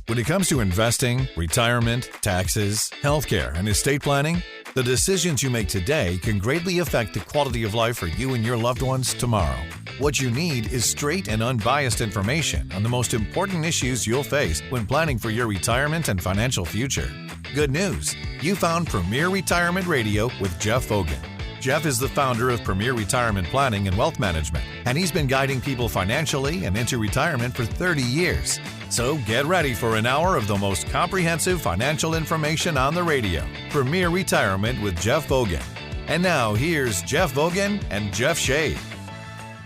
When it comes to investing, retirement, taxes, healthcare, and estate planning, the decisions you make today can greatly affect the quality of life for you and your loved ones tomorrow. What you need is straight and unbiased information on the most important issues you'll face when planning for your retirement and financial future. Good news, you found Premier Retirement Radio with Jeff Vogan. Jeff is the founder of Premier Retirement Planning and Wealth Management, and he's been guiding people financially and into retirement for 30 years. So get ready for an hour of the most comprehensive financial information on the radio. Premier Retirement with Jeff Vogan. And now here's Jeff Vogan and Jeff Shade.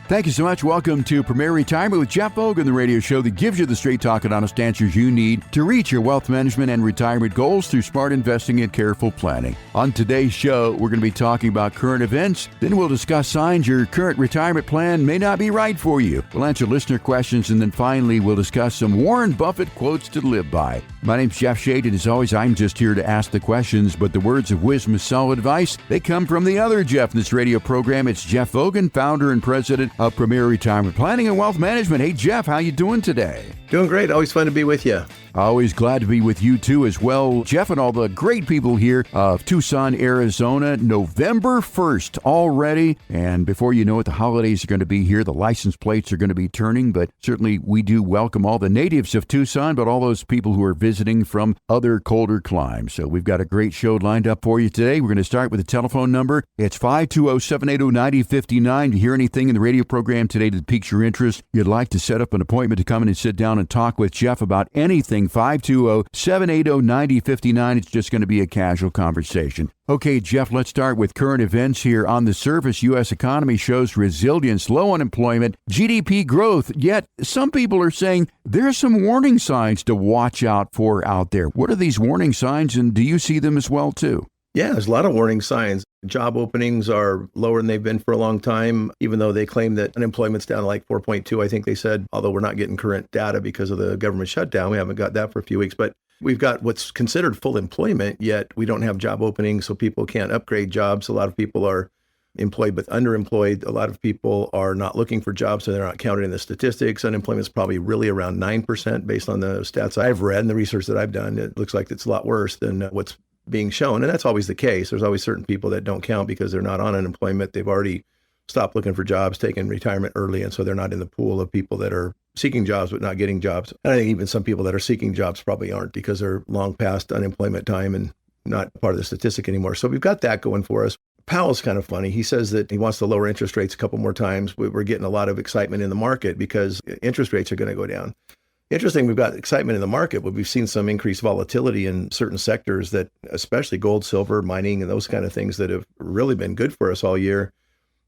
Thank you so much. Welcome to Premier Retirement with Jeff Vogan, the radio show that gives you the straight talk and honest answers you need to reach your wealth management and retirement goals through smart investing and careful planning. On today's show, we're going to be talking about current events. Then we'll discuss signs your current retirement plan may not be right for you. We'll answer listener questions, and then finally, we'll discuss some Warren Buffett quotes to live by. My name's Jeff Shade, and as always, I'm just here to ask the questions, but the words of wisdom and solid advice, they come from the other Jeff in this radio program. It's Jeff Vogan, founder and president of Premier Retirement Planning and Wealth Management. Hey, Jeff, how you doing today? Doing great. Always fun to be with you. Always glad to be with you, too, as well. Jeff and all the great people here of Tucson, Arizona, November 1st already. And before you know it, the holidays are going to be here. The license plates are going to be turning. But certainly we do welcome all the natives of Tucson, but all those people who are visiting from other colder climes. So we've got a great show lined up for you today. We're going to start with a telephone number. It's 520-780-9059. To hear anything in the radio program today that piques your interest, you'd like to set up an appointment to come in and sit down and talk with Jeff about anything, 520-780-9059. It's just going to be a casual conversation. Okay, Jeff, let's start with current events here. On the surface, U.S. economy shows resilience, low unemployment, GDP growth, yet some people are saying there's some warning signs to watch out for out there. What are these warning signs, and do you see them as well, too? Yeah, there's a lot of warning signs. Job openings are lower than they've been for a long time, even though they claim that unemployment's down to like 4.2, I think they said, although we're not getting current data because of the government shutdown. We haven't got that for a few weeks, but we've got what's considered full employment, yet we don't have job openings, so people can't upgrade jobs. A lot of people are employed but underemployed. A lot of people are not looking for jobs, so they're not counted in the statistics. Unemployment's probably really around 9% based on the stats I've read and the research that I've done. It looks like it's a lot worse than what's being shown. And that's always the case. There's always certain people that don't count because they're not on unemployment. They've already stopped looking for jobs, taken retirement early, and so they're not in the pool of people that are seeking jobs but not getting jobs. And I think even some people that are seeking jobs probably aren't because they're long past unemployment time and not part of the statistic anymore. So we've got that going for us. Powell's kind of funny. He says that he wants to lower interest rates a couple more times. We're getting a lot of excitement in the market because interest rates are going to go down. Interesting, we've got excitement in the market, but we've seen some increased volatility in certain sectors that, especially gold, silver, mining, and those kind of things that have really been good for us all year,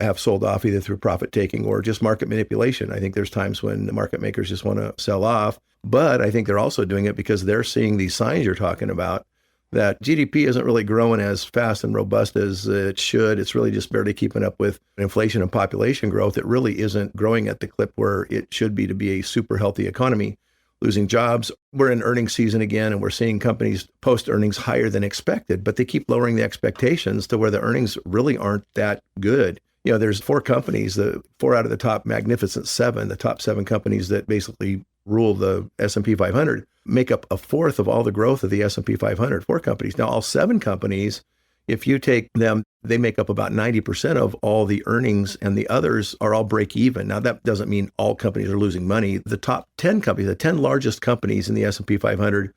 have sold off either through profit taking or just market manipulation. I think there's times when the market makers just want to sell off, but I think they're also doing it because they're seeing these signs you're talking about, that GDP isn't really growing as fast and robust as it should. It's really just barely keeping up with inflation and population growth. It really isn't growing at the clip where it should be to be a super healthy economy. Losing jobs. We're in earnings season again, and we're seeing companies post earnings higher than expected, but they keep lowering the expectations to where the earnings really aren't that good. You know, there's 4 companies, the 4 out of the top magnificent 7, the top 7 companies that basically rule the S&P 500, make up a fourth of all the growth of the S&P 500, 4 companies. Now, all 7 companies, if you take them, they make up about 90% of all the earnings, and the others are all break even. Now, that doesn't mean all companies are losing money. The top 10 companies, the 10 largest companies in the S&P 500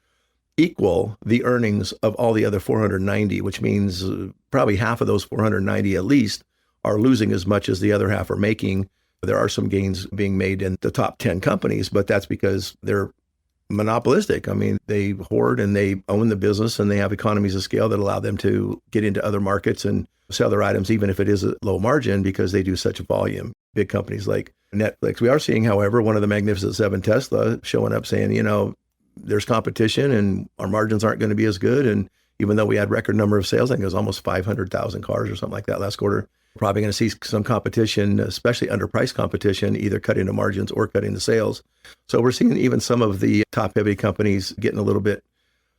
equal the earnings of all the other 490, which means probably half of those 490 at least are losing as much as the other half are making. There are some gains being made in the top 10 companies, but that's because they're monopolistic. I mean, they hoard and they own the business, and they have economies of scale that allow them to get into other markets and sell their items, even if it is a low margin, because they do such a volume. Big companies like Netflix. We are seeing, however, one of the Magnificent Seven, Tesla, showing up saying, you know, there's competition and our margins aren't going to be as good. And even though we had record number of sales, I think it was almost 500,000 cars or something like that last quarter, probably going to see some competition, especially underpriced competition, either cutting the margins or cutting the sales. So we're seeing even some of the top heavy companies getting a little bit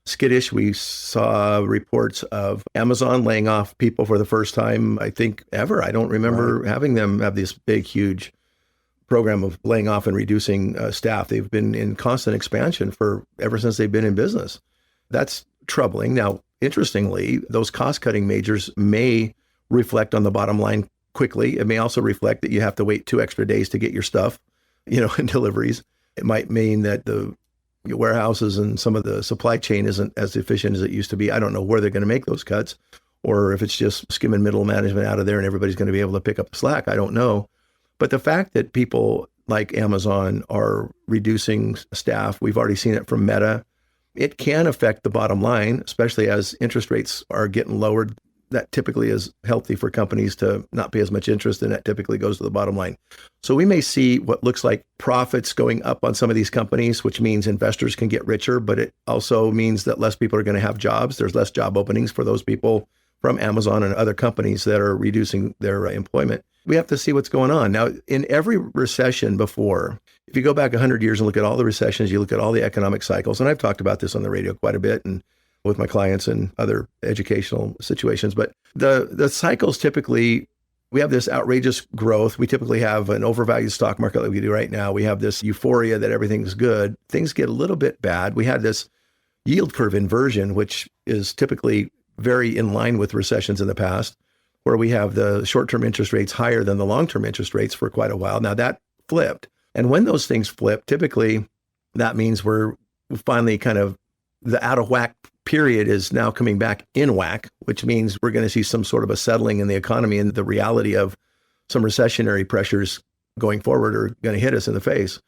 skittish. We saw reports of Amazon laying off people for the first time, I think, ever. I don't remember having them have this big, huge program of laying off and reducing staff. They've been in constant expansion for ever since they've been in business. That's troubling. Now, interestingly, those cost-cutting measures may reflect on the bottom line quickly. It may also reflect that you have to wait 2 extra days to get your stuff, and deliveries. It might mean that the warehouses and some of the supply chain isn't as efficient as it used to be. I don't know where they're going to make those cuts, or if it's just skimming middle management out of there and everybody's going to be able to pick up the slack. I don't know. But the fact that people like Amazon are reducing staff, we've already seen it from Meta. It can affect the bottom line, especially as interest rates are getting lowered. That typically is healthy for companies to not pay as much interest, and that typically goes to the bottom line. So we may see what looks like profits going up on some of these companies, which means investors can get richer, but it also means that less people are going to have jobs. There's less job openings for those people from Amazon and other companies that are reducing their employment. We have to see what's going on. Now, in every recession before, if you go back 100 years and look at all the recessions, you look at all the economic cycles, and I've talked about this on the radio quite a bit and with my clients and other educational situations, but the cycles typically, we have this outrageous growth. We typically have an overvalued stock market like we do right now. We have this euphoria that everything's good. Things get a little bit bad. We had this yield curve inversion, which is typically very in line with recessions in the past, where we have the short-term interest rates higher than the long-term interest rates for quite a while. Now that flipped. And when those things flip, typically that means we're finally kind of, the out of whack period is now coming back in whack, which means we're going to see some sort of a settling in the economy, and the reality of some recessionary pressures going forward are going to hit us in the face.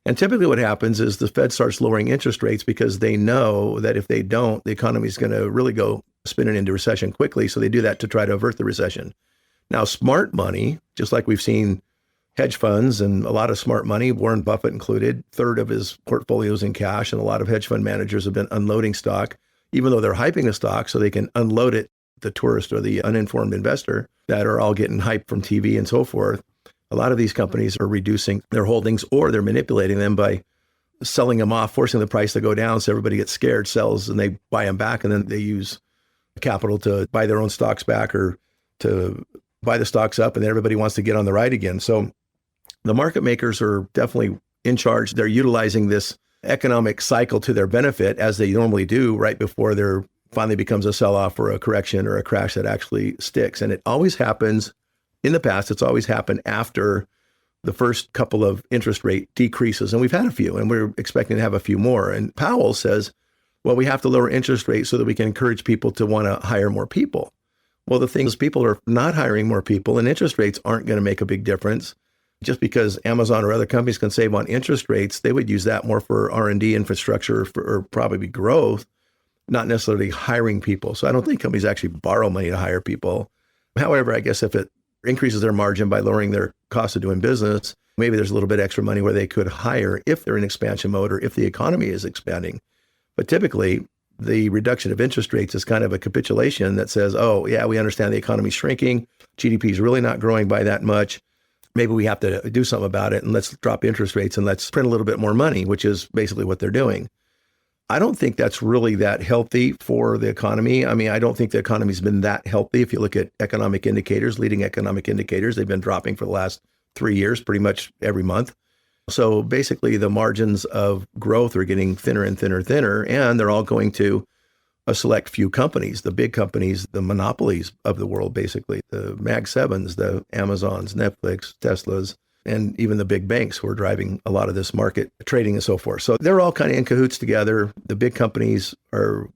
And typically what happens is the Fed starts lowering interest rates because they know that if they don't, the economy is going to really go spinning into recession quickly. So they do that to try to avert the recession. Now, smart money, just like we've seen hedge funds and a lot of smart money, Warren Buffett included, 1/3 of his portfolios in cash, and a lot of hedge fund managers have been unloading stock, even though they're hyping the stock so they can unload it, the tourist or the uninformed investor that are all getting hyped from TV and so forth. A lot of these companies are reducing their holdings, or they're manipulating them by selling them off, forcing the price to go down so everybody gets scared, sells, and they buy them back, and then they use capital to buy their own stocks back or to buy the stocks up, and then everybody wants to get on the ride again. So the market makers are definitely in charge. They're utilizing this economic cycle to their benefit, as they normally do right before there finally becomes a sell-off or a correction or a crash that actually sticks. And it always happens, in the past, it's always happened after the first couple of interest rate decreases. And we've had a few, and we're expecting to have a few more. And Powell says, well, we have to lower interest rates so that we can encourage people to want to hire more people. Well, the thing is, people are not hiring more people, and interest rates aren't going to make a big difference. Just because Amazon or other companies can save on interest rates, they would use that more for R&D infrastructure or probably growth, not necessarily hiring people. So I don't think companies actually borrow money to hire people. However, I guess if it increases their margin by lowering their cost of doing business, maybe there's a little bit extra money where they could hire if they're in expansion mode or if the economy is expanding. But typically, the reduction of interest rates is kind of a capitulation that says, oh, yeah, we understand the economy's shrinking. GDP is really not growing by that much. Maybe we have to do something about it, and let's drop interest rates and let's print a little bit more money, which is basically what they're doing. I don't think that's really that healthy for the economy. I mean, I don't think the economy's been that healthy. If you look at economic indicators, leading economic indicators, they've been dropping for the last 3 years, pretty much every month. So basically the margins of growth are getting thinner and thinner and thinner, and they're all going to a select few companies, the big companies, the monopolies of the world, basically, the Mag 7s, the Amazons, Netflix, Teslas, and even the big banks who are driving a lot of this market trading and so forth. So they're all kind of in cahoots together. The big companies are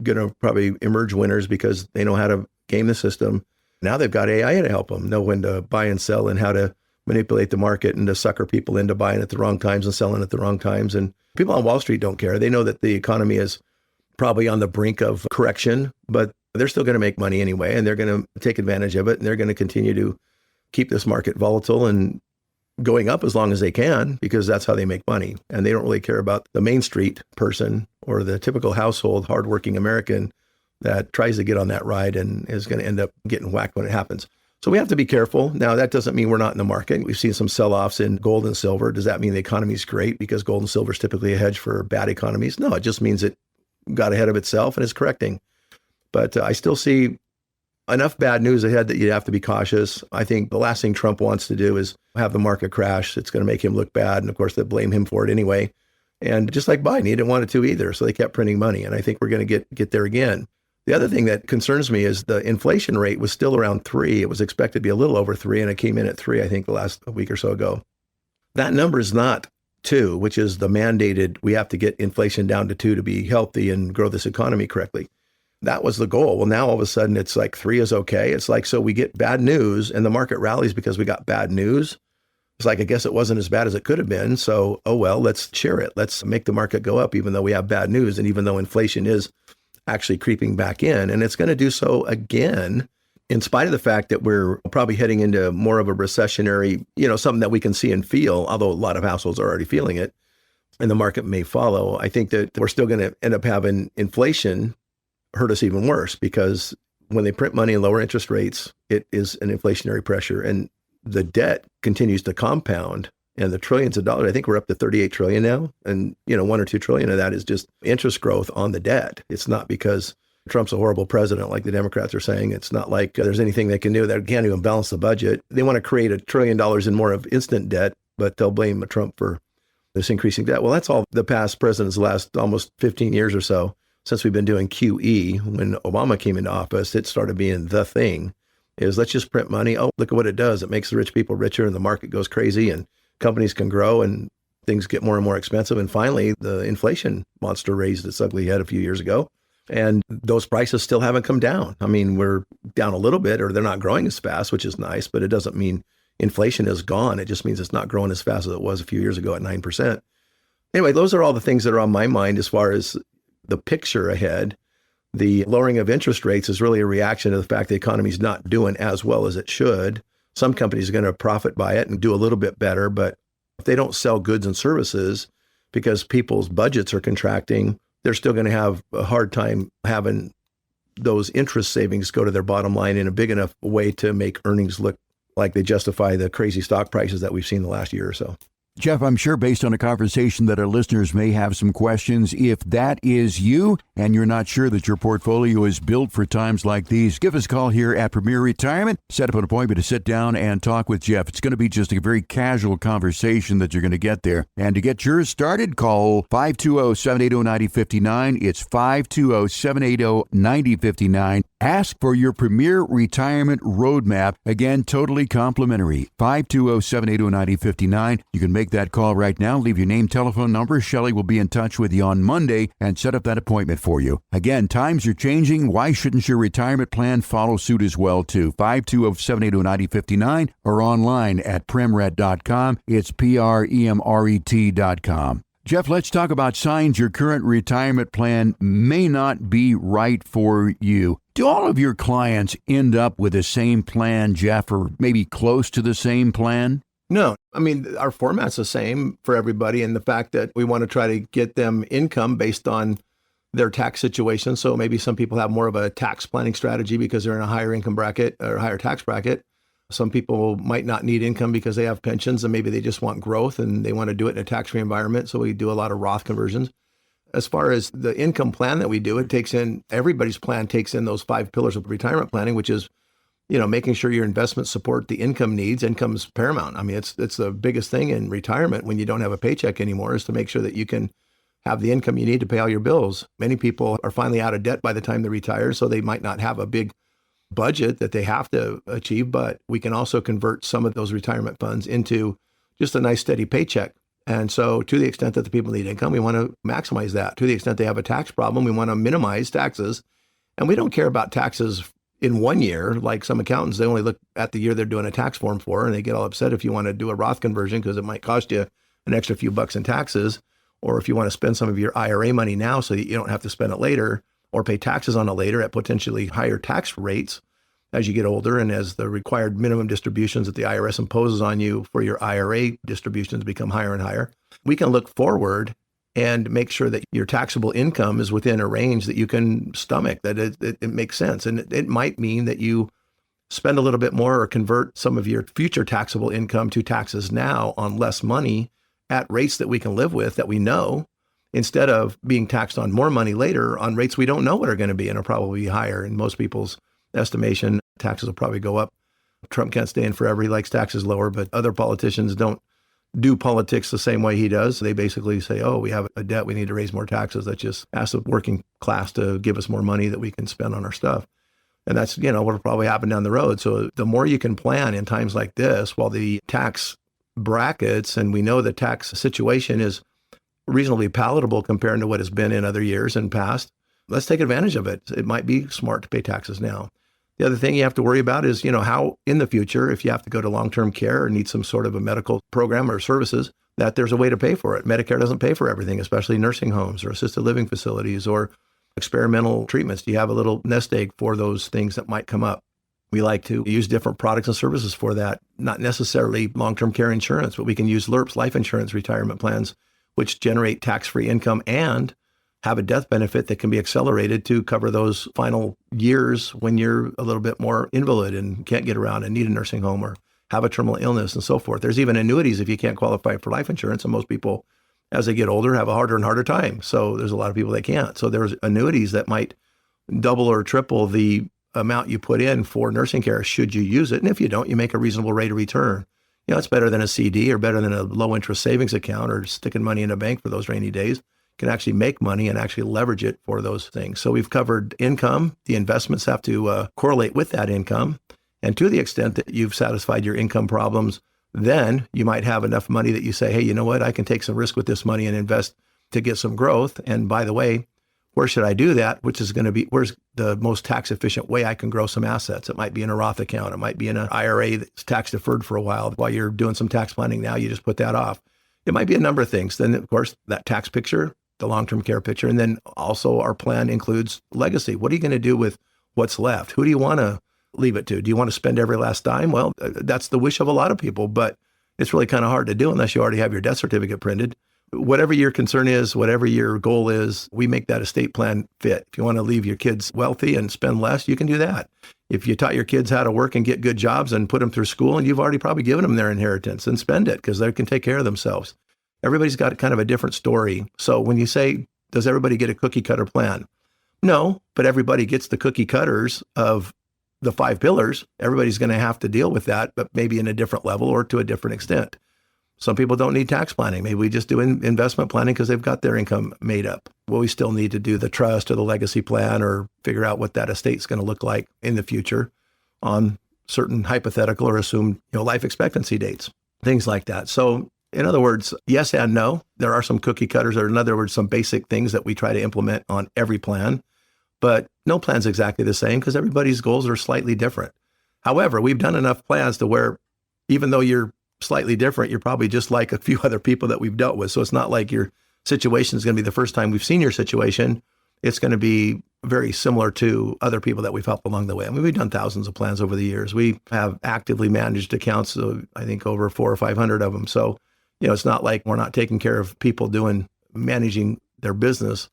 going to probably emerge winners because they know how to game the system. Now they've got AI to help them know when to buy and sell and how to manipulate the market and to sucker people into buying at the wrong times and selling at the wrong times. And people on Wall Street don't care. They know that the economy is probably on the brink of correction, but they're still going to make money anyway, and they're going to take advantage of it, and they're going to continue to keep this market volatile and going up as long as they can, because that's how they make money. And they don't really care about the Main Street person or the typical household, hardworking American that tries to get on that ride and is going to end up getting whacked when it happens. So we have to be careful. Now, that doesn't mean we're not in the market. We've seen some sell-offs in gold and silver. Does that mean the economy is great because gold and silver is typically a hedge for bad economies? No, it just means it got ahead of itself and is correcting. But I still see enough bad news ahead that you have to be cautious. I think the last thing Trump wants to do is have the market crash. It's going to make him look bad. And of course, they blame him for it anyway. And just like Biden, he didn't want it to either. So they kept printing money. And I think we're going to get there again. The other thing that concerns me is the inflation rate was still around 3. It was expected to be a little over 3, and it came in at 3, I think, the last week or so ago. That number is not 2, which is the mandated, we have to get inflation down to 2 to be healthy and grow this economy correctly. That was the goal. Well, now all of a sudden it's like 3 is okay. It's like, so we get bad news and the market rallies because we got bad news. It's like, I guess it wasn't as bad as it could have been. So, oh, well, let's cheer it. Let's make the market go up, even though we have bad news. And even though inflation is actually creeping back in, and it's going to do so again, in spite of the fact that we're probably heading into more of a recessionary, something that we can see and feel, although a lot of households are already feeling it, and the market may follow. I think that we're still going to end up having inflation hurt us even worse, because when they print money and lower interest rates, it is an inflationary pressure, and the debt continues to compound. And the trillions of dollars, I think we're up to 38 trillion now. And, 1 or 2 trillion of that is just interest growth on the debt. It's not because Trump's a horrible president, like the Democrats are saying. It's not like there's anything they can do that can't even balance the budget. They want to create $1 trillion in more of instant debt, but they'll blame Trump for this increasing debt. Well, that's all the past presidents, the last almost 15 years or so, since we've been doing QE. When Obama came into office, it started being the thing, is let's just print money. Oh, look at what it does. It makes the rich people richer and the market goes crazy and companies can grow and things get more and more expensive. And finally, the inflation monster raised its ugly head a few years ago. And those prices still haven't come down. I mean, we're down a little bit, or they're not growing as fast, which is nice, but it doesn't mean inflation is gone. It just means it's not growing as fast as it was a few years ago at 9%. Anyway, those are all the things that are on my mind as far as the picture ahead. The lowering of interest rates is really a reaction to the fact the economy is not doing as well as it should. Some companies are going to profit by it and do a little bit better, but if they don't sell goods and services because people's budgets are contracting, they're still going to have a hard time having those interest savings go to their bottom line in a big enough way to make earnings look like they justify the crazy stock prices that we've seen the last year or so. Jeff, I'm sure based on a conversation that our listeners may have some questions. If that is you and you're not sure that your portfolio is built for times like these, give us a call here at Premier Retirement. Set up an appointment to sit down and talk with Jeff. It's going to be just a very casual conversation that you're going to get there. And to get yours started, call 520-780-9059. It's 520-780-9059. Ask for your Premier Retirement Roadmap. Again, totally complimentary. 520-780-9059. You can make that call right now. Leave your name, telephone number. Shelley will be in touch with you on Monday and set up that appointment for you. Again, times are changing. Why shouldn't your retirement plan follow suit as well, too? 520-780-9059 or online at premret.com. It's premret.com. Jeff, let's talk about signs your current retirement plan may not be right for you. Do all of your clients end up with the same plan, Jeff, or maybe close to the same plan? No, I mean, our format's the same for everybody, and the fact that we want to try to get them income based on their tax situation. So maybe some people have more of a tax planning strategy because they're in a higher income bracket or higher tax bracket. Some people might not need income because they have pensions and maybe they just want growth and they want to do it in a tax-free environment. So we do a lot of Roth conversions. As far as the income plan that we do, it takes in, everybody's plan takes in those 5 pillars of retirement planning, which is, making sure your investments support the income needs. Income's paramount. I mean, it's the biggest thing in retirement when you don't have a paycheck anymore, is to make sure that you can have the income you need to pay all your bills. Many people are finally out of debt by the time they retire, so they might not have a big budget that they have to achieve, but we can also convert some of those retirement funds into just a nice steady paycheck. And so to the extent that the people need income, we want to maximize that. To the extent they have a tax problem, we want to minimize taxes. And we don't care about taxes in 1 year. Like some accountants, they only look at the year they're doing a tax form for, and they get all upset if you want to do a Roth conversion because it might cost you an extra few bucks in taxes, or if you want to spend some of your IRA money now so that you don't have to spend it later, or pay taxes on it later at potentially higher tax rates as you get older and as the required minimum distributions that the IRS imposes on you for your IRA distributions become higher and higher. We can look forward and make sure that your taxable income is within a range that you can stomach, that it makes sense. And it might mean that you spend a little bit more or convert some of your future taxable income to taxes now on less money at rates that we can live with, that we know, instead of being taxed on more money later on rates we don't know what are going to be and are probably higher. In most people's estimation, taxes will probably go up Trump can't stay in forever. He likes taxes lower, but other politicians don't do politics the same way he does. They basically say, oh, we have a debt, we need to raise more taxes. Let's just ask the working class to give us more money that we can spend on our stuff. And that's, what'll probably happen down the road. So the more you can plan in times like this, while the tax brackets, and we know the tax situation is reasonably palatable compared to what has been in other years and past, let's take advantage of it. It might be smart to pay taxes now. The other thing you have to worry about is, how in the future, if you have to go to long-term care or need some sort of a medical program or services, that there's a way to pay for it. Medicare doesn't pay for everything, especially nursing homes or assisted living facilities or experimental treatments. Do you have a little nest egg for those things that might come up? We like to use different products and services for that, not necessarily long-term care insurance, but we can use LIRPs, life insurance retirement plans, which generate tax-free income and have a death benefit that can be accelerated to cover those final years when you're a little bit more invalid and can't get around and need a nursing home or have a terminal illness and so forth. There's even annuities if you can't qualify for life insurance, and most people, as they get older, have a harder and harder time. So there's a lot of people that can't. So there's annuities that might double or triple the amount you put in for nursing care should you use it. And if you don't, you make a reasonable rate of return. It's better than a CD or better than a low interest savings account or sticking money in a bank for those rainy days. Can actually make money and actually leverage it for those things. So we've covered income. The investments have to correlate with that income. And to the extent that you've satisfied your income problems, then you might have enough money that you say, hey, you know what? I can take some risk with this money and invest to get some growth. And by the way, where should I do that? Which is going to be, where's the most tax efficient way I can grow some assets? It might be in a Roth account. It might be in an IRA that's tax deferred for a while. While you're doing some tax planning now, you just put that off. It might be a number of things. Then, of course, that tax picture, the long-term care picture. And then also our plan includes legacy. What are you going to do with what's left? Who do you want to leave it to? Do you want to spend every last dime? Well, that's the wish of a lot of people, but it's really kind of hard to do unless you already have your death certificate printed. Whatever your concern is, whatever your goal is, we make that estate plan fit. If you want to leave your kids wealthy and spend less, you can do that. If you taught your kids how to work and get good jobs and put them through school, and you've already probably given them their inheritance, and spend it because they can take care of themselves. Everybody's got kind of a different story. So when you say, does everybody get a cookie cutter plan? No, but everybody gets the cookie cutters of the 5 pillars. Everybody's going to have to deal with that, but maybe in a different level or to a different extent. Some people don't need tax planning. Maybe we just do investment planning because they've got their income made up. Well, we still need to do the trust or the legacy plan or figure out what that estate's going to look like in the future on certain hypothetical or assumed life expectancy dates, things like that. So in other words, yes and no. There are some cookie cutters, or in other words, some basic things that we try to implement on every plan, but no plan's exactly the same because everybody's goals are slightly different. However, we've done enough plans to where even though you're slightly different, you're probably just like a few other people that we've dealt with. So it's not like your situation is going to be the first time we've seen your situation. It's going to be very similar to other people that we've helped along the way. I mean, we've done thousands of plans over the years. We have actively managed accounts, I think over 400 or 500 of them. So it's not like we're not taking care of people managing their business.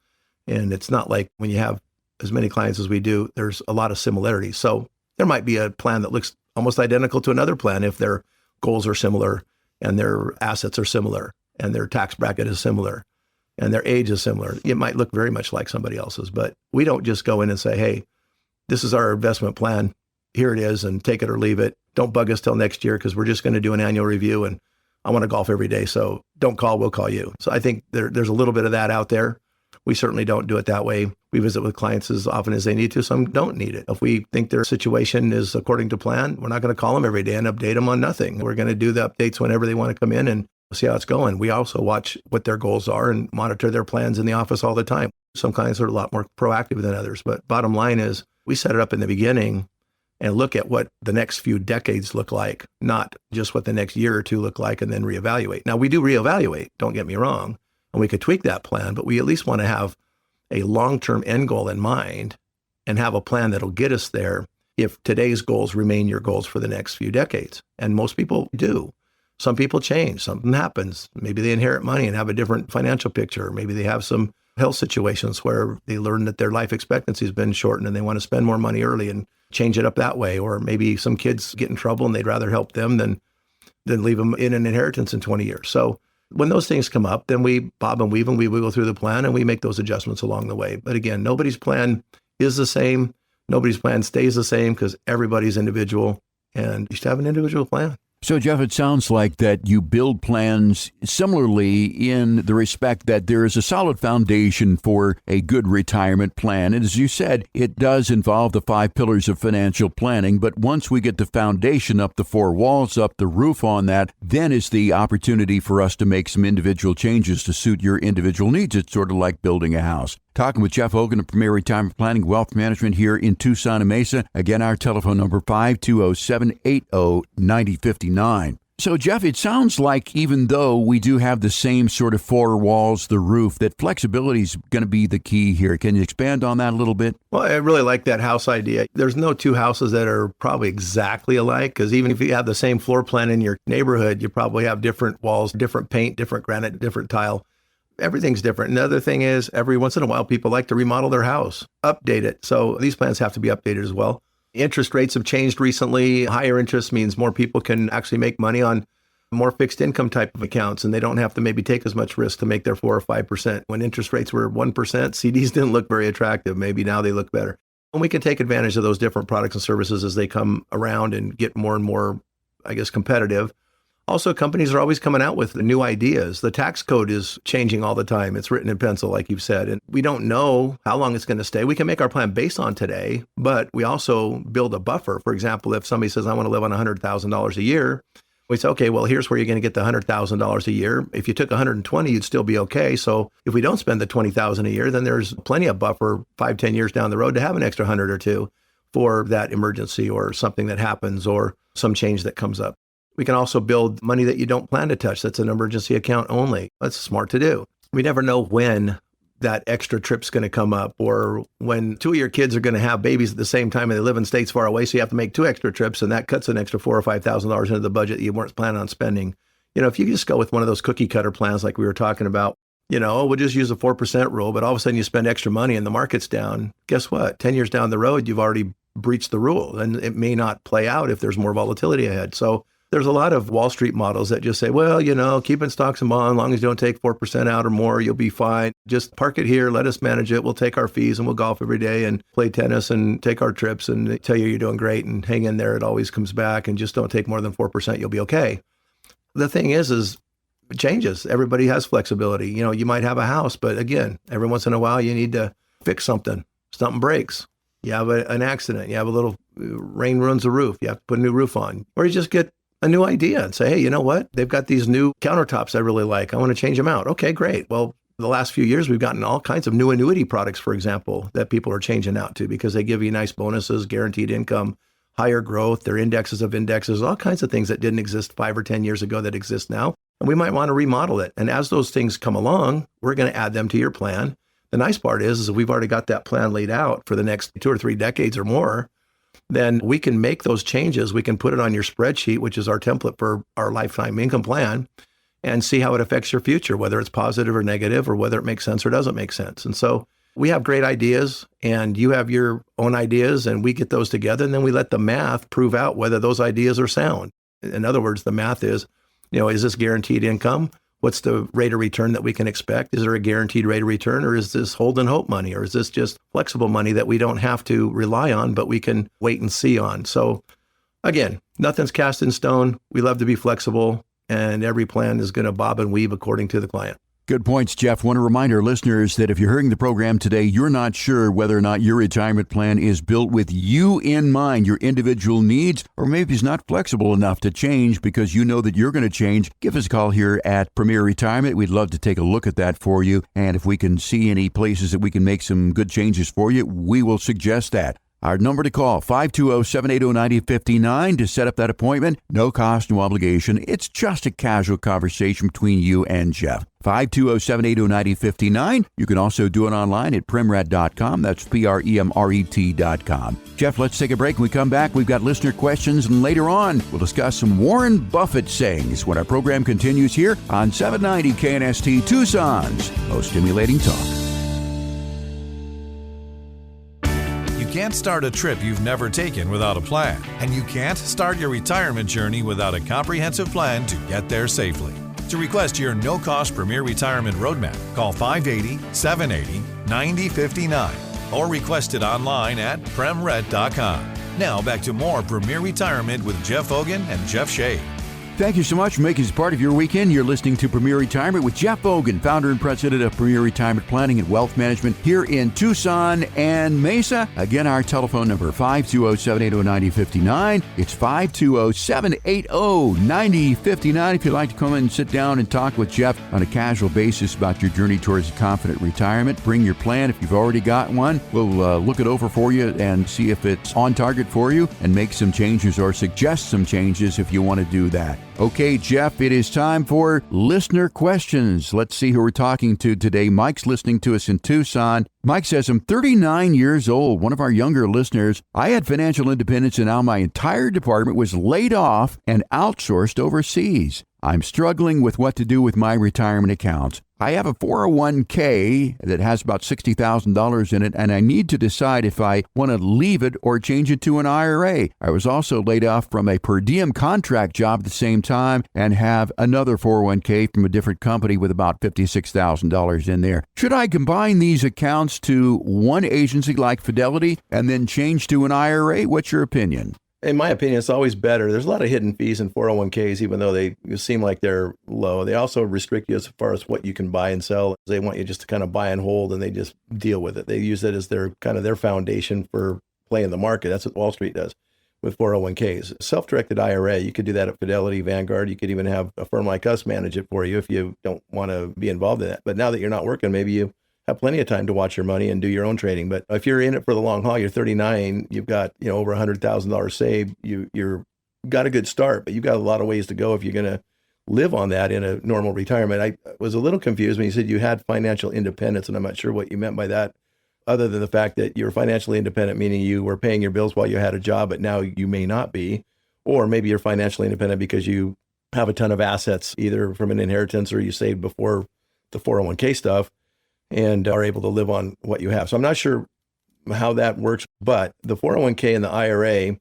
And it's not like when you have as many clients as we do, there's a lot of similarities. So there might be a plan that looks almost identical to another plan if their goals are similar and their assets are similar and their tax bracket is similar and their age is similar. It might look very much like somebody else's, but we don't just go in and say, hey, this is our investment plan. Here it is, and take it or leave it. Don't bug us till next year because we're just going to do an annual review and I want to golf every day. So don't call, we'll call you. So I think there's a little bit of that out there. We certainly don't do it that way. We visit with clients as often as they need to. Some don't need it. If we think their situation is according to plan, we're not going to call them every day and update them on nothing. We're going to do the updates whenever they want to come in and see how it's going. We also watch what their goals are and monitor their plans in the office all the time. Some clients are a lot more proactive than others. But bottom line is we set it up in the beginning and look at what the next few decades look like, not just what the next year or two look like and then reevaluate. Now, we do reevaluate, don't get me wrong, and we could tweak that plan, but we at least want to have a long-term end goal in mind and have a plan that'll get us there if today's goals remain your goals for the next few decades. And most people do. Some people change, something happens. Maybe they inherit money and have a different financial picture. Maybe they have some health situations where they learn that their life expectancy has been shortened and they want to spend more money early and change it up that way. Or maybe some kids get in trouble and they'd rather help them than leave them in an inheritance in 20 years. So when those things come up, then we bob and weave and we wiggle through the plan and we make those adjustments along the way. But again, nobody's plan is the same. Nobody's plan stays the same because everybody's individual. and you should have an individual plan. So, Jeff, it sounds like that you build plans similarly in the respect that there is a solid foundation for a good retirement plan. And as you said, it does involve the 5 pillars of financial planning. But once we get the foundation up, the 4 walls up, the roof on that, then is the opportunity for us to make some individual changes to suit your individual needs. It's sort of like building a house. Talking with Jeff Hogan of Premier Retirement Planning Wealth Management here in Tucson and Mesa. Again, our telephone number 520-780-9059. So, Jeff, it sounds like even though we do have the same sort of 4 walls, the roof, that flexibility is going to be the key here. Can you expand on that a little bit? Well, I really like that house idea. There's no 2 houses that are probably exactly alike, because even if you have the same floor plan in your neighborhood, you probably have different walls, different paint, different granite, different tile. Everything's different. Another thing is, every once in a while, people like to remodel their house, update it. So these plans have to be updated as well. Interest rates have changed recently. Higher interest means more people can actually make money on more fixed income type of accounts, and they don't have to maybe take as much risk to make their 4 or 5%. When interest rates were 1%, CDs didn't look very attractive. Maybe now they look better. And we can take advantage of those different products and services as they come around and get more and more, competitive. Also, companies are always coming out with new ideas. The tax code is changing all the time. It's written in pencil, like you've said, and we don't know how long it's going to stay. We can make our plan based on today, but we also build a buffer. For example, if somebody says, I want to live on $100,000 a year, we say, okay, well, here's where you're going to get the $100,000 a year. If you took 120, you'd still be okay. So if we don't spend the $20,000 a year, then there's plenty of buffer 5-10 years down the road to have an extra 100 or 2 for that emergency or something that happens or some change that comes up. We can also build money that you don't plan to touch. That's an emergency account only. That's smart to do. We never know when that extra trip's going to come up, or when 2 of your kids are going to have babies at the same time and they live in states far away, so you have to make 2 extra trips, and that cuts an extra $4,000 or $5,000 into the budget that you weren't planning on spending. If you just go with one of those cookie cutter plans like we were talking about, we'll just use a 4% rule, but all of a sudden you spend extra money and the market's down. Guess what? 10 years down the road, you've already breached the rule, and it may not play out if there's more volatility ahead. So there's a lot of Wall Street models that just say, well, keep in stocks and bonds, as long as you don't take 4% out or more, you'll be fine. Just park it here, let us manage it. We'll take our fees and we'll golf every day and play tennis and take our trips and tell you you're doing great and hang in there. It always comes back, and just don't take more than 4%. You'll be okay. The thing is it changes. Everybody has flexibility. You might have a house, but again, every once in a while you need to fix something. Something breaks. You have an accident. You have a little rain ruins the roof. You have to put a new roof on, or you just get a new idea and say, hey, you know what? They've got these new countertops I really like. I want to change them out. Okay, great. Well, the last few years, we've gotten all kinds of new annuity products, for example, that people are changing out to because they give you nice bonuses, guaranteed income, higher growth, their indexes of indexes, all kinds of things that didn't exist 5 or 10 years ago that exist now. And we might want to remodel it. And as those things come along, we're going to add them to your plan. The nice part is we've already got that plan laid out for the next 2 or 3 decades or more. Then we can make those changes. We can put it on your spreadsheet, which is our template for our lifetime income plan, and see how it affects your future, whether it's positive or negative, or whether it makes sense or doesn't make sense. And so we have great ideas, and you have your own ideas, and we get those together, and then we let the math prove out whether those ideas are sound. In other words, the math is, is this guaranteed income? What's the rate of return that we can expect? Is there a guaranteed rate of return, or is this hold and hope money, or is this just flexible money that we don't have to rely on, but we can wait and see on? So again, nothing's cast in stone. We love to be flexible, and every plan is going to bob and weave according to the client. Good points, Jeff. Want to remind our listeners that if you're hearing the program today, you're not sure whether or not your retirement plan is built with you in mind, your individual needs, or maybe it's not flexible enough to change because you know that you're going to change, give us a call here at Premier Retirement. We'd love to take a look at that for you. And if we can see any places that we can make some good changes for you, we will suggest that. Our number to call, 520-780-9059 to set up that appointment. No cost, no obligation. It's just a casual conversation between you and Jeff. 520-780-9059. You can also do it online at premret.com. That's PREMRET.com. Jeff, let's take a break. When we come back, we've got listener questions, and later on, we'll discuss some Warren Buffett sayings when our program continues here on 790 KNST Tucson's most stimulating talk. You can't start a trip you've never taken without a plan, and you can't start your retirement journey without a comprehensive plan to get there safely. To request your no-cost Premier Retirement Roadmap, call 580-780-9059 or request it online at premret.com. Now back to more Premier Retirement with Jeff Hogan and Jeff Shea. Thank you so much for making this part of your weekend. You're listening to Premier Retirement with Jeff Hogan, founder and president of Premier Retirement Planning and Wealth Management here in Tucson and Mesa. Again, our telephone number, 520-780-9059. It's 520-780-9059. If you'd like to come in and sit down and talk with Jeff on a casual basis about your journey towards a confident retirement, bring your plan. If you've already got one, we'll look it over for you and see if it's on target for you and make some changes or suggest some changes if you want to do that. Okay, Jeff, it is time for listener questions. Let's see who we're talking to today. Mike's listening to us in Tucson. Mike says, I'm 39 years old, one of our younger listeners. I had financial independence and now my entire department was laid off and outsourced overseas. I'm struggling with what to do with my retirement accounts. I have a 401k that has about $60,000 in it, and I need to decide if I want to leave it or change it to an IRA. I was also laid off from a per diem contract job at the same time and have another 401k from a different company with about $56,000 in there. Should I combine these accounts to one agency like Fidelity and then change to an IRA? What's your opinion? In my opinion, it's always better. There's a lot of hidden fees in 401ks, even though they seem like they're low. They also restrict you as far as what you can buy and sell. They want you just to kind of buy and hold, and they just deal with it. They use it as their kind of their foundation for playing the market. That's what Wall Street does with 401ks. Self-directed IRA, you could do that at Fidelity, Vanguard. You could even have a firm like us manage it for you if you don't want to be involved in that. But now that you're not working, maybe you have plenty of time to watch your money and do your own trading. But if you're in it for the long haul, you're 39, you've got, over $100,000 saved, you're got a good start, but you've got a lot of ways to go if you're going to live on that in a normal retirement. I was a little confused when you said you had financial independence, and I'm not sure what you meant by that, other than the fact that you're financially independent, meaning you were paying your bills while you had a job, but now you may not be. Or maybe you're financially independent because you have a ton of assets, either from an inheritance or you saved before the 401k stuff, and are able to live on what you have. So I'm not sure how that works, but the 401k and the IRA,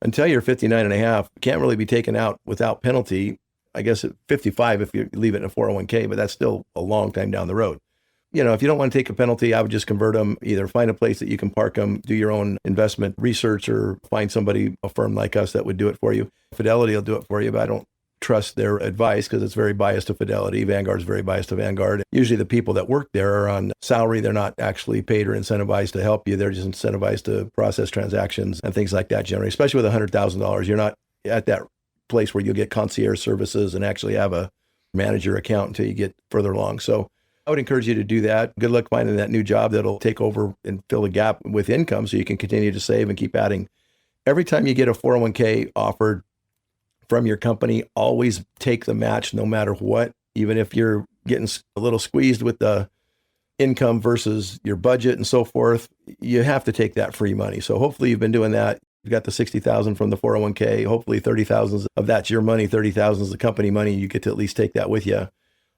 until you're 59 and a half, can't really be taken out without penalty. I guess at 55 if you leave it in a 401k, but that's still a long time down the road. If you don't want to take a penalty, I would just convert them, either find a place that you can park them, do your own investment research, or find somebody, a firm like us, that would do it for you. Fidelity will do it for you, but I don't trust their advice because it's very biased to Fidelity. Vanguard's very biased to Vanguard. Usually the people that work there are on salary. They're not actually paid or incentivized to help you. They're just incentivized to process transactions and things like that generally, especially with $100,000. You're not at that place where you'll get concierge services and actually have a manager account until you get further along. So I would encourage you to do that. Good luck finding that new job that'll take over and fill the gap with income so you can continue to save and keep adding. Every time you get a 401k offered from your company, always take the match no matter what, even if you're getting a little squeezed with the income versus your budget and so forth. You have to take that free money. So hopefully you've been doing that. You've got the $60,000 from the 401k. Hopefully 30,000 of that's your money. 30,000 is the company money. You get to at least take that with you,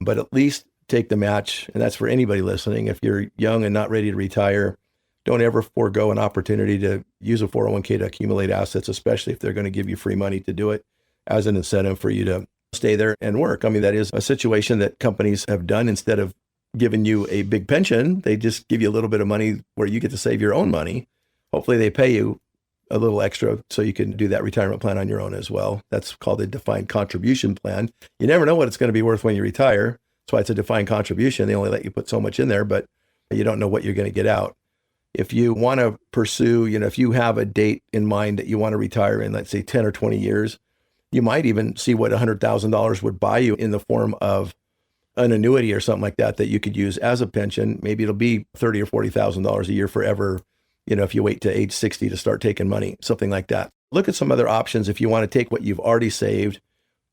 but at least take the match. And that's for anybody listening. If you're young and not ready to retire, don't ever forego an opportunity to use a 401k to accumulate assets, especially if they're going to give you free money to do it as an incentive for you to stay there and work. I mean, that is a situation that companies have done. Instead of giving you a big pension, they just give you a little bit of money where you get to save your own money. Hopefully they pay you a little extra so you can do that retirement plan on your own as well. That's called a defined contribution plan. You never know what it's going to be worth when you retire. That's why it's a defined contribution. They only let you put so much in there, but you don't know what you're going to get out. If you want to pursue, if you have a date in mind that you want to retire in, let's say 10 or 20 years, you might even see what $100,000 would buy you in the form of an annuity or something like that you could use as a pension. Maybe it'll be $30,000 or $40,000 a year forever, if you wait to age 60 to start taking money, something like that. Look at some other options. If you want to take what you've already saved,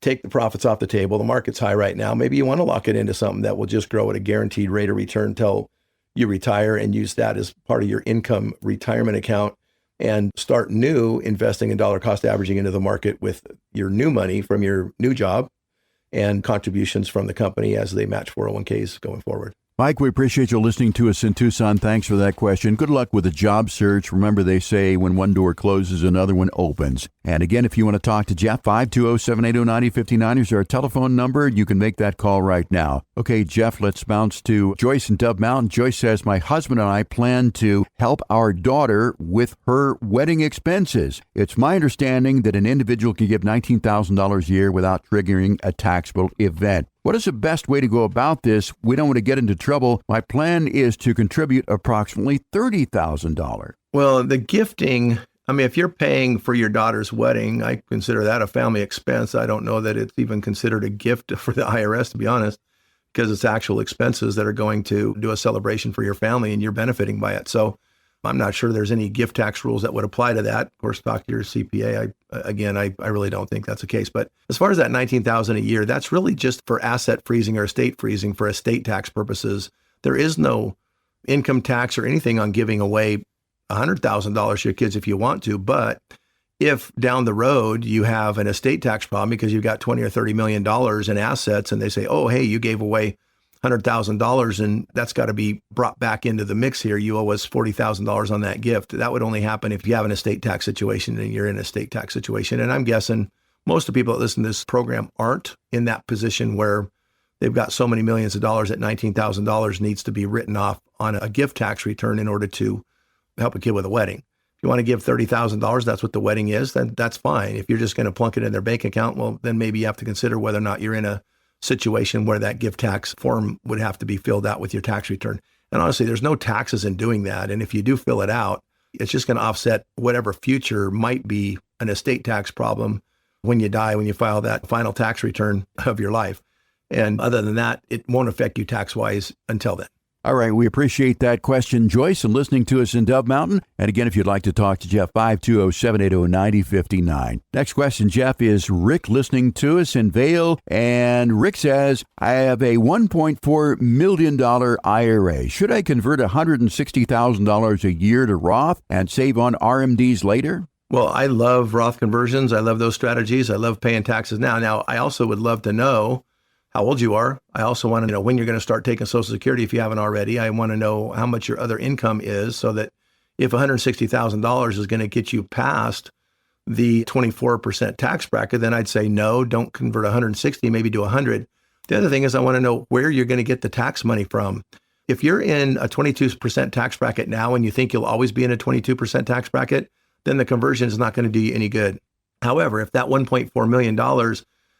take the profits off the table. The market's high right now. Maybe you want to lock it into something that will just grow at a guaranteed rate of return until you retire, and use that as part of your income retirement account, and start new investing in dollar cost averaging into the market with your new money from your new job and contributions from the company as they match 401ks going forward. Mike, we appreciate you listening to us in Tucson. Thanks for that question. Good luck with the job search. Remember, they say when one door closes, another one opens. And again, if you want to talk to Jeff, 520-780-9059 is our telephone number. You can make that call right now. Okay, Jeff, let's bounce to Joyce in Dove Mountain. Joyce says, my husband and I plan to help our daughter with her wedding expenses. It's my understanding that an individual can give $19,000 a year without triggering a taxable event. What is the best way to go about this? We don't want to get into trouble. My plan is to contribute approximately $30,000. Well, the gifting, I mean, if you're paying for your daughter's wedding, I consider that a family expense. I don't know that it's even considered a gift for the IRS, to be honest, because it's actual expenses that are going to do a celebration for your family and you're benefiting by it. So I'm not sure there's any gift tax rules that would apply to that. Of course, talk to your CPA. I really don't think that's the case. But as far as that $19,000 a year, that's really just for asset freezing or estate freezing for estate tax purposes. There is no income tax or anything on giving away $100,000 to your kids if you want to. But if down the road you have an estate tax problem because you've got $20 or $30 million in assets and they say, oh, hey, you gave away $100,000 and that's got to be brought back into the mix here. You owe us $40,000 on that gift. That would only happen if you have an estate tax situation and you're in a estate tax situation. And I'm guessing most of the people that listen to this program aren't in that position where they've got so many millions of dollars that $19,000 needs to be written off on a gift tax return in order to help a kid with a wedding. If you want to give $30,000, that's what the wedding is, then that's fine. If you're just going to plunk it in their bank account, well, then maybe you have to consider whether or not you're in a situation where that gift tax form would have to be filled out with your tax return. And honestly, there's no taxes in doing that. And if you do fill it out, it's just going to offset whatever future might be an estate tax problem when you die, when you file that final tax return of your life. And other than that, it won't affect you tax-wise until then. All right, we appreciate that question, Joyce, and listening to us in Dove Mountain. And again, if you'd like to talk to Jeff, 520-780-9059. Next question, Jeff, is Rick listening to us in Vail. And Rick says, I have a $1.4 million IRA. Should I convert $160,000 a year to Roth and save on RMDs later? Well, I love Roth conversions. I love those strategies. I love paying taxes now. Now, I also would love to know how old you are. I also want to know when you're going to start taking Social Security if you haven't already. I want to know how much your other income is so that if $160,000 is going to get you past the 24% tax bracket, then I'd say no, don't convert 160, maybe do 100. The other thing is I want to know where you're going to get the tax money from. If you're in a 22% tax bracket now and you think you'll always be in a 22% tax bracket, then the conversion is not going to do you any good. However, if that $1.4 million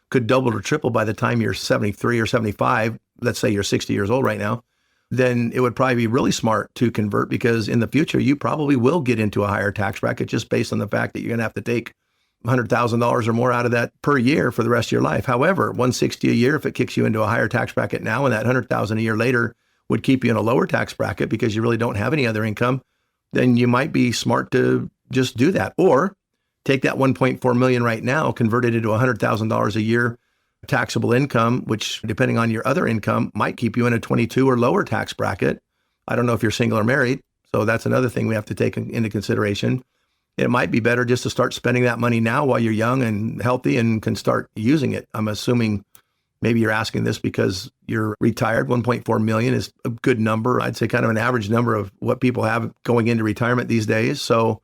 could double or triple by the time you're 73 or 75, let's say you're 60 years old right now, then it would probably be really smart to convert because in the future, you probably will get into a higher tax bracket just based on the fact that you're going to have to take $100,000 or more out of that per year for the rest of your life. However, $160 a year, if it kicks you into a higher tax bracket now and that $100,000 a year later would keep you in a lower tax bracket because you really don't have any other income, then you might be smart to just do that. Or take that $1.4 million right now, convert it into $100,000 a year taxable income, which depending on your other income might keep you in a 22 or lower tax bracket. I don't know if you're single or married. So that's another thing we have to take into consideration. It might be better just to start spending that money now while you're young and healthy and can start using it. I'm assuming maybe you're asking this because you're retired. 1.4 million is a good number. I'd say kind of an average number of what people have going into retirement these days. So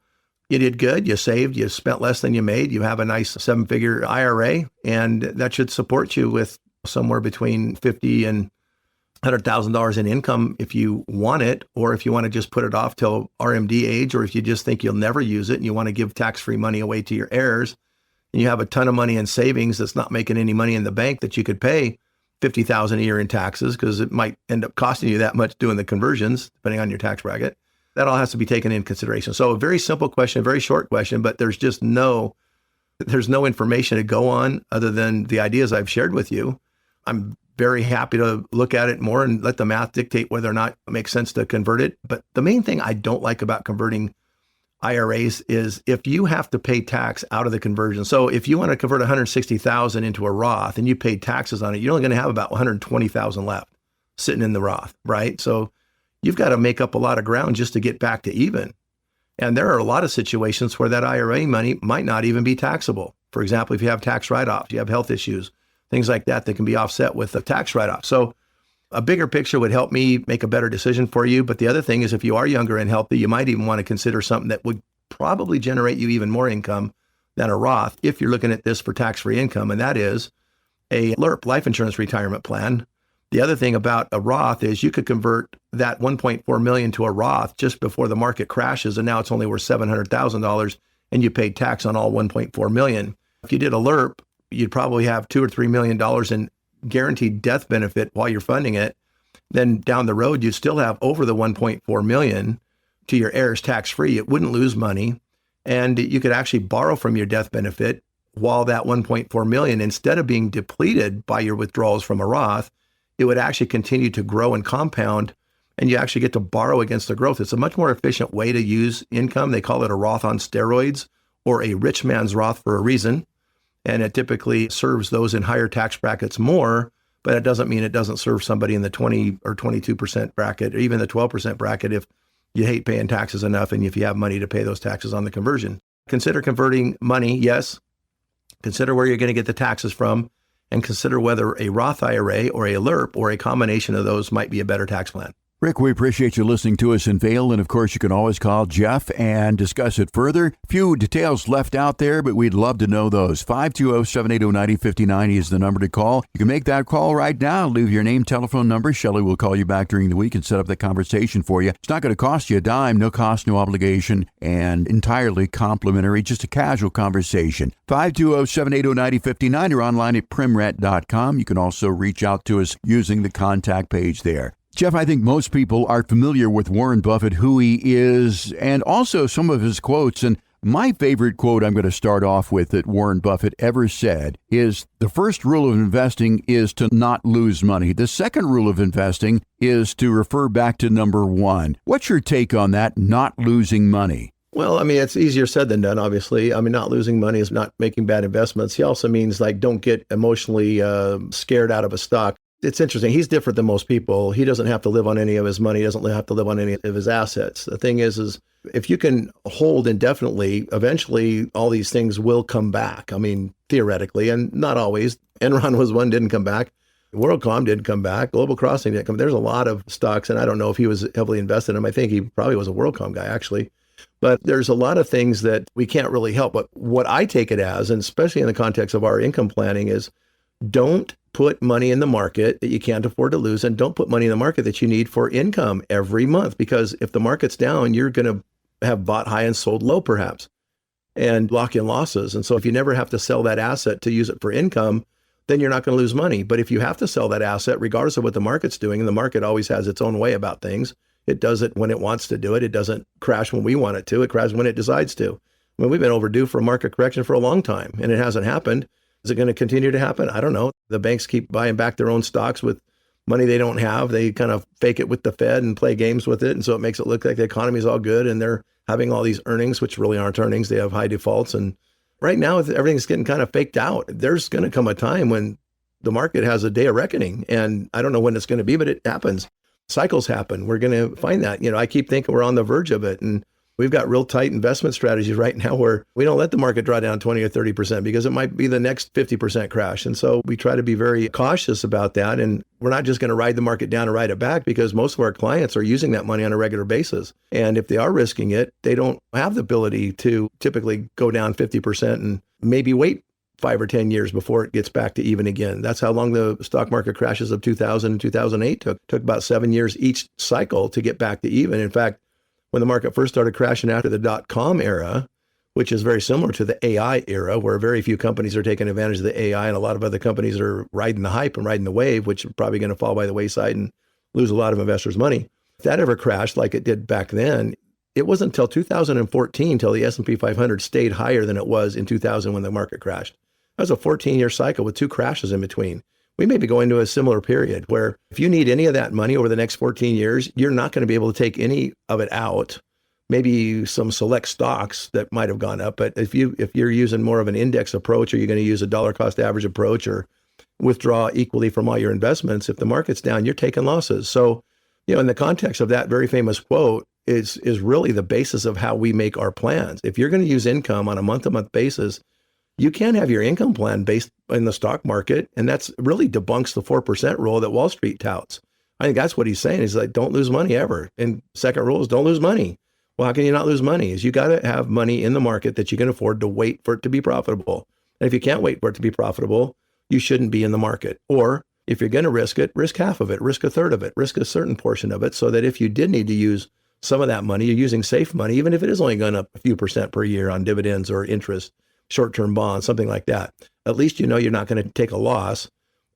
you did good, you saved, you spent less than you made, you have a nice 7-figure IRA, and that should support you with somewhere between $50,000 and $100,000 in income if you want it, or if you want to just put it off till RMD age, or if you just think you'll never use it and you want to give tax-free money away to your heirs, and you have a ton of money in savings that's not making any money in the bank that you could pay $50,000 a year in taxes because it might end up costing you that much doing the conversions, depending on your tax bracket. That all has to be taken into consideration. So a very simple question, a very short question, but there's no information to go on other than the ideas I've shared with you. I'm very happy to look at it more and let the math dictate whether or not it makes sense to convert it. But the main thing I don't like about converting IRAs is if you have to pay tax out of the conversion. So if you want to convert 160,000 into a Roth and you paid taxes on it, you're only going to have about 120,000 left sitting in the Roth, right? So you've got to make up a lot of ground just to get back to even. And there are a lot of situations where that IRA money might not even be taxable. For example, if you have tax write-offs, you have health issues, things like that that can be offset with a tax write-off. So A bigger picture would help me make a better decision for you. But the other thing is, if you are younger and healthy, you might even want to consider something that would probably generate you even more income than a Roth if you're looking at this for tax-free income, and that is a LIRP, life insurance retirement plan. The other thing about a Roth is you could convert that $1.4 million to a Roth just before the market crashes, and now it's only worth $700,000, and you paid tax on all $1.4 million. If you did a LIRP, you'd probably have $2 or $3 million in guaranteed death benefit while you're funding it. Then down the road, you'd still have over the $1.4 million to your heirs tax-free. It wouldn't lose money, and you could actually borrow from your death benefit while that $1.4 million, instead of being depleted by your withdrawals from a Roth, it would actually continue to grow and compound, and you actually get to borrow against the growth. It's a much more efficient way to use income. They call it a Roth on steroids, or a rich man's Roth for a reason. And it typically serves those in higher tax brackets more, but it doesn't mean it doesn't serve somebody in the 20 or 22% bracket, or even the 12% bracket if you hate paying taxes enough and if you have money to pay those taxes on the conversion. Consider converting money, yes. Consider where you're going to get the taxes from, and consider whether a Roth IRA or a LIRP or a combination of those might be a better tax plan. Rick, we appreciate you listening to us in Vail, and of course you can always call Jeff and discuss it further. Few details left out there, but we'd love to know those. 520-780-9059 is the number to call. You can make that call right now. Leave your name, telephone number. Shelley will call you back during the week and set up the conversation for you. It's not going to cost you a dime, no cost, no obligation, and entirely complimentary, just a casual conversation. 520-780-9059 or online at primret.com. You can also reach out to us using the contact page there. Jeff, I think most people are familiar with Warren Buffett, who he is, and also some of his quotes. And my favorite quote I'm going to start off with that Warren Buffett ever said is, the first rule of investing is to not lose money. The second rule of investing is to refer back to number one. What's your take on that, not losing money? Well, I mean, it's easier said than done, obviously. I mean, not losing money is not making bad investments. He also means, like, don't get emotionally scared out of a stock. It's interesting. He's different than most people. He doesn't have to live on any of his money. He doesn't have to live on any of his assets. The thing is if you can hold indefinitely, eventually all these things will come back. I mean, theoretically, and not always. Enron was one, didn't come back. WorldCom didn't come back. Global Crossing didn't come. There's a lot of stocks, and I don't know if he was heavily invested in them. I think he probably was a WorldCom guy, actually. But there's a lot of things that we can't really help. But what I take it as, and especially in the context of our income planning, is don't put money in the market that you can't afford to lose, and don't put money in the market that you need for income every month, because if the market's down, you're going to have bought high and sold low perhaps and lock in losses. And so if you never have to sell that asset to use it for income, then you're not going to lose money. But if you have to sell that asset, regardless of what the market's doing, and the market always has its own way about things, it does it when it wants to do it. It doesn't crash when we want it to. It crashes when it decides to. I mean, we've been overdue for a market correction for a long time, and it hasn't happened. Is it going to continue to happen? I don't know. The banks keep buying back their own stocks with money they don't have. They kind of fake it with the Fed and play games with it. And so it makes it look like the economy is all good, and they're having all these earnings, which really aren't earnings. They have high defaults. And right now, everything's getting kind of faked out. There's going to come a time when the market has a day of reckoning. And I don't know when it's going to be, but it happens. Cycles happen. We're going to find that. I keep thinking we're on the verge of it. And we've got real tight investment strategies right now where we don't let the market draw down 20 or 30% because it might be the next 50% crash. And so we try to be very cautious about that. And we're not just going to ride the market down and ride it back, because most of our clients are using that money on a regular basis. And if they are risking it, they don't have the ability to typically go down 50% and maybe wait 5 or 10 years before it gets back to even again. That's how long the stock market crashes of 2000 and 2008 took. It took about 7 years each cycle to get back to even. In fact, when the market first started crashing after the dot-com era, which is very similar to the AI era, where very few companies are taking advantage of the AI and a lot of other companies are riding the hype and riding the wave, which are probably going to fall by the wayside and lose a lot of investors' money. If that ever crashed like it did back then, it wasn't until 2014 till the S&P 500 stayed higher than it was in 2000 when the market crashed. That was a 14-year cycle with 2 crashes in between. We may be going to a similar period where if you need any of that money over the next 14 years, you're not going to be able to take any of it out. Maybe some select stocks that might have gone up. But if you're using more of an index approach, or you're going to use a dollar cost average approach, or withdraw equally from all your investments, if the market's down, you're taking losses. So, in the context of that very famous quote is really the basis of how we make our plans. If you're going to use income on a month-to-month basis, you can't have your income plan based in the stock market, and that's really debunks the 4% rule that Wall Street touts. I think that's what he's saying. He's like, don't lose money ever. And second rule is don't lose money. Well, how can you not lose money? Is you got to have money in the market that you can afford to wait for it to be profitable. And if you can't wait for it to be profitable, you shouldn't be in the market. Or if you're going to risk it, risk half of it, risk a third of it, risk a certain portion of it, so that if you did need to use some of that money, you're using safe money, even if it is only going up a few percent per year on dividends or interest, short-term bonds, something like that. At least you know you're not going to take a loss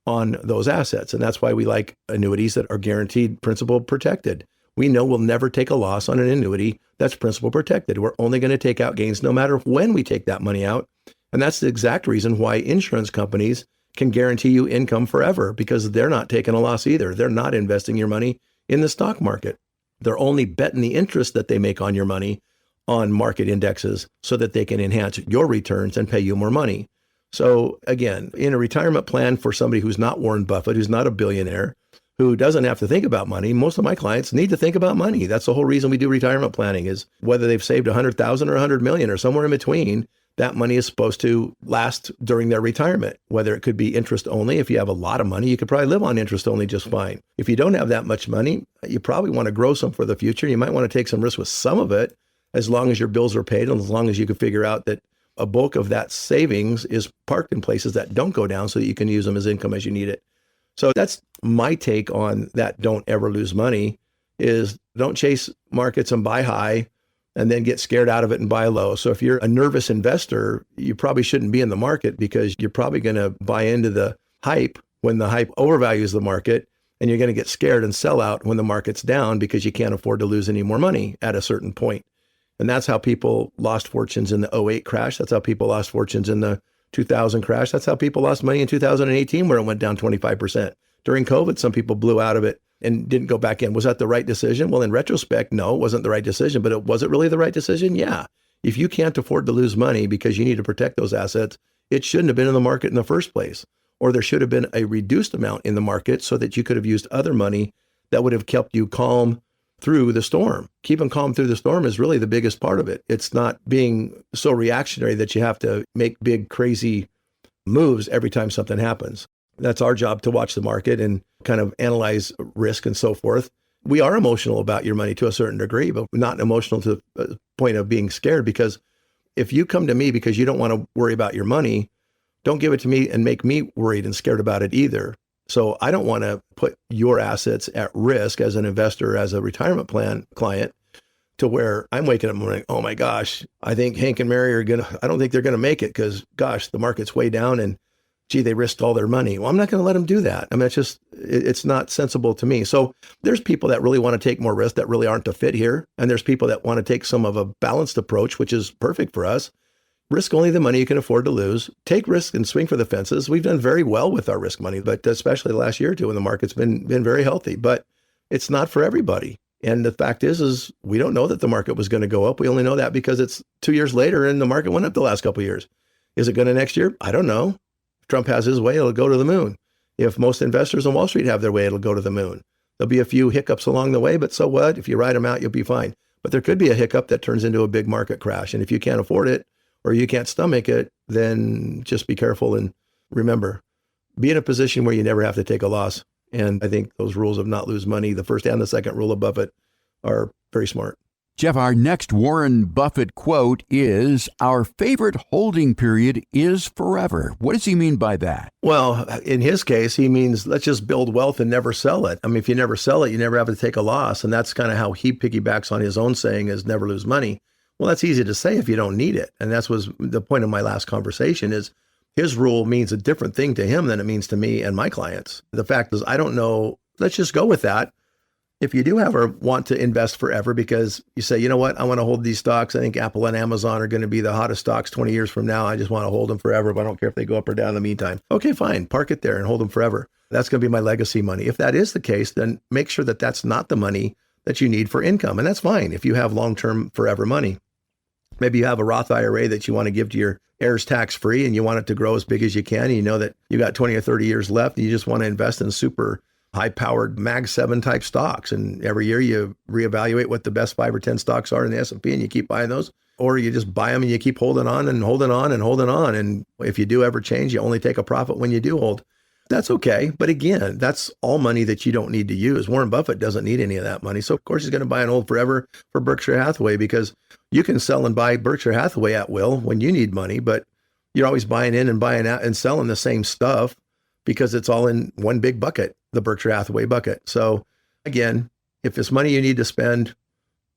on those assets. And that's why we like annuities that are guaranteed principal protected. We know we'll never take a loss on an annuity that's principal protected. We're only going to take out gains no matter when we take that money out. And that's the exact reason why insurance companies can guarantee you income forever, because they're not taking a loss either. They're not investing your money in the stock market. They're only betting the interest that they make on your money on market indexes so that they can enhance your returns and pay you more money. So again, in a retirement plan for somebody who's not Warren Buffett, who's not a billionaire, who doesn't have to think about money, most of my clients need to think about money. That's the whole reason we do retirement planning, is whether they've saved 100,000 or 100 million or somewhere in between, that money is supposed to last during their retirement. Whether it could be interest only. If you have a lot of money, you could probably live on interest only just fine. If you don't have that much money, you probably want to grow some for the future. You might want to take some risk with some of it, as long as your bills are paid and as long as you can figure out that a bulk of that savings is parked in places that don't go down so that you can use them as income as you need it. So that's my take on that. Don't ever lose money, is don't chase markets and buy high and then get scared out of it and buy low. So if you're a nervous investor, you probably shouldn't be in the market, because you're probably going to buy into the hype when the hype overvalues the market, and you're going to get scared and sell out when the market's down because you can't afford to lose any more money at a certain point. And that's how people lost fortunes in the 2008 crash. That's how people lost fortunes in the 2000 crash. That's how people lost money in 2018, where it went down 25%. During COVID, some people blew out of it and didn't go back in. Was that the right decision? Well, in retrospect, no, it wasn't the right decision. But was it really the right decision? Yeah. If you can't afford to lose money because you need to protect those assets, it shouldn't have been in the market in the first place. Or there should have been a reduced amount in the market so that you could have used other money that would have kept you calm through the storm. Keeping calm through the storm is really the biggest part of it. It's not being so reactionary that you have to make big, crazy moves every time something happens. That's our job, to watch the market and kind of analyze risk and so forth. We are emotional about your money to a certain degree, but not emotional to the point of being scared, because if you come to me because you don't want to worry about your money, don't give it to me and make me worried and scared about it either. So I don't want to put your assets at risk as an investor, as a retirement plan client, to where I'm waking up and going, oh my gosh, I think Hank and Mary I don't think they're going to make it, because gosh, the market's way down and gee, they risked all their money. Well, I'm not going to let them do that. I mean, it's not sensible to me. So there's people that really want to take more risk that really aren't a fit here. And there's people that want to take some of a balanced approach, which is perfect for us. Risk only the money you can afford to lose. Take risk and swing for the fences. We've done very well with our risk money, but especially the last year or two when the market's been very healthy. But it's not for everybody. And the fact is we don't know that the market was going to go up. We only know that because it's 2 years later and the market went up the last couple of years. Is it going to next year? I don't know. If Trump has his way, it'll go to the moon. If most investors on Wall Street have their way, it'll go to the moon. There'll be a few hiccups along the way, but so what? If you ride them out, you'll be fine. But there could be a hiccup that turns into a big market crash. And if you can't afford it, or you can't stomach it, then just be careful and remember, be in a position where you never have to take a loss. And I think those rules of not lose money, the first and the second rule of Buffett, are very smart. Jeff, our next Warren Buffett quote is, our favorite holding period is forever. What does he mean by that? Well, in his case, he means let's just build wealth and never sell it. I mean, if you never sell it, you never have to take a loss. And that's kind of how he piggybacks on his own saying is never lose money. Well, that's easy to say if you don't need it. And that was the point of my last conversation, is his rule means a different thing to him than it means to me and my clients. The fact is, I don't know. Let's just go with that. If you do ever want to invest forever because you say, you know what, I want to hold these stocks. I think Apple and Amazon are going to be the hottest stocks 20 years from now. I just want to hold them forever, but I don't care if they go up or down in the meantime. Okay, fine. Park it there and hold them forever. That's going to be my legacy money. If that is the case, then make sure that that's not the money that you need for income. And that's fine if you have long-term forever money. Maybe you have a Roth IRA that you want to give to your heirs tax-free and you want it to grow as big as you can. And you know that you got 20 or 30 years left and you just want to invest in super high-powered Mag 7 type stocks. And every year you reevaluate what the best 5 or 10 stocks are in the S&P and you keep buying those. Or you just buy them and you keep holding on and holding on and holding on. And if you do ever change, you only take a profit when you do hold. That's okay. But again, that's all money that you don't need to use. Warren Buffett doesn't need any of that money. So of course he's going to buy and hold forever for Berkshire Hathaway, because you can sell and buy Berkshire Hathaway at will when you need money, but you're always buying in and buying out and selling the same stuff because it's all in one big bucket, the Berkshire Hathaway bucket. So again, if it's money you need to spend,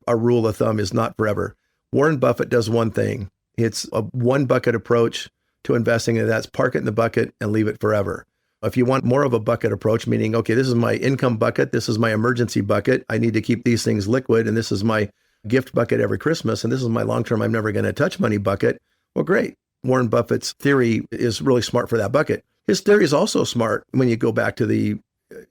our rule of thumb is not forever. Warren Buffett does one thing. It's a one bucket approach to investing, and that's park it in the bucket and leave it forever. If you want more of a bucket approach, meaning, okay, this is my income bucket, this is my emergency bucket, I need to keep these things liquid, and this is my gift bucket every Christmas, and this is my long-term, I'm never going to touch money bucket, well, great. Warren Buffett's theory is really smart for that bucket. His theory is also smart when you go back to the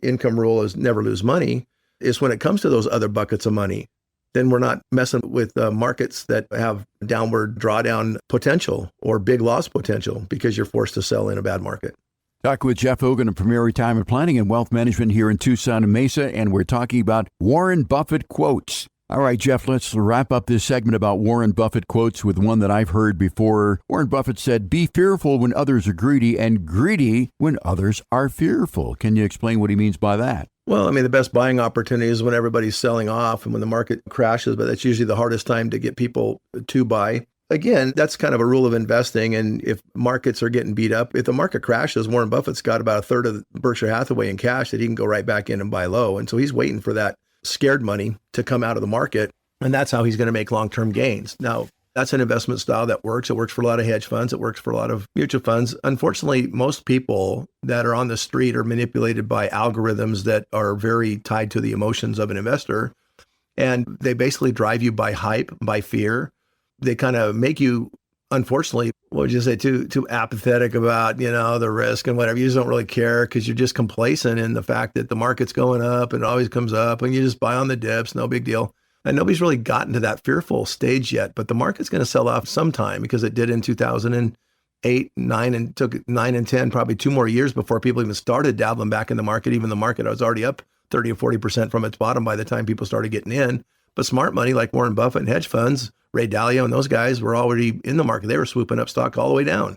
income rule is never lose money, is when it comes to those other buckets of money, then we're not messing with markets that have downward drawdown potential or big loss potential because you're forced to sell in a bad market. Talking with Jeff Hogan of Premier Retirement Planning and Wealth Management here in Tucson and Mesa, and we're talking about Warren Buffett quotes. All right, Jeff, let's wrap up this segment about Warren Buffett quotes with one that I've heard before. Warren Buffett said, "Be fearful when others are greedy and greedy when others are fearful." Can you explain what he means by that? Well, I mean, the best buying opportunity is when everybody's selling off and when the market crashes, but that's usually the hardest time to get people to buy. Again, that's kind of a rule of investing. And if markets are getting beat up, if the market crashes, Warren Buffett's got about a third of Berkshire Hathaway in cash that he can go right back in and buy low. And so he's waiting for that scared money to come out of the market. And that's how he's going to make long-term gains. Now, that's an investment style that works. It works for a lot of hedge funds. It works for a lot of mutual funds. Unfortunately, most people that are on the street are manipulated by algorithms that are very tied to the emotions of an investor. And they basically drive you by hype, by fear. They kind of make you, unfortunately, what would you say, too apathetic about, the risk and whatever. You just don't really care because you're just complacent in the fact that the market's going up and it always comes up and you just buy on the dips, no big deal. And nobody's really gotten to that fearful stage yet, but the market's going to sell off sometime because it did in 2008, 9, and took 9 and 10, probably 2 more years before people even started dabbling back in the market. Even the market was already up 30 or 40% from its bottom by the time people started getting in. But smart money like Warren Buffett and hedge funds, Ray Dalio and those guys were already in the market. They were swooping up stock all the way down.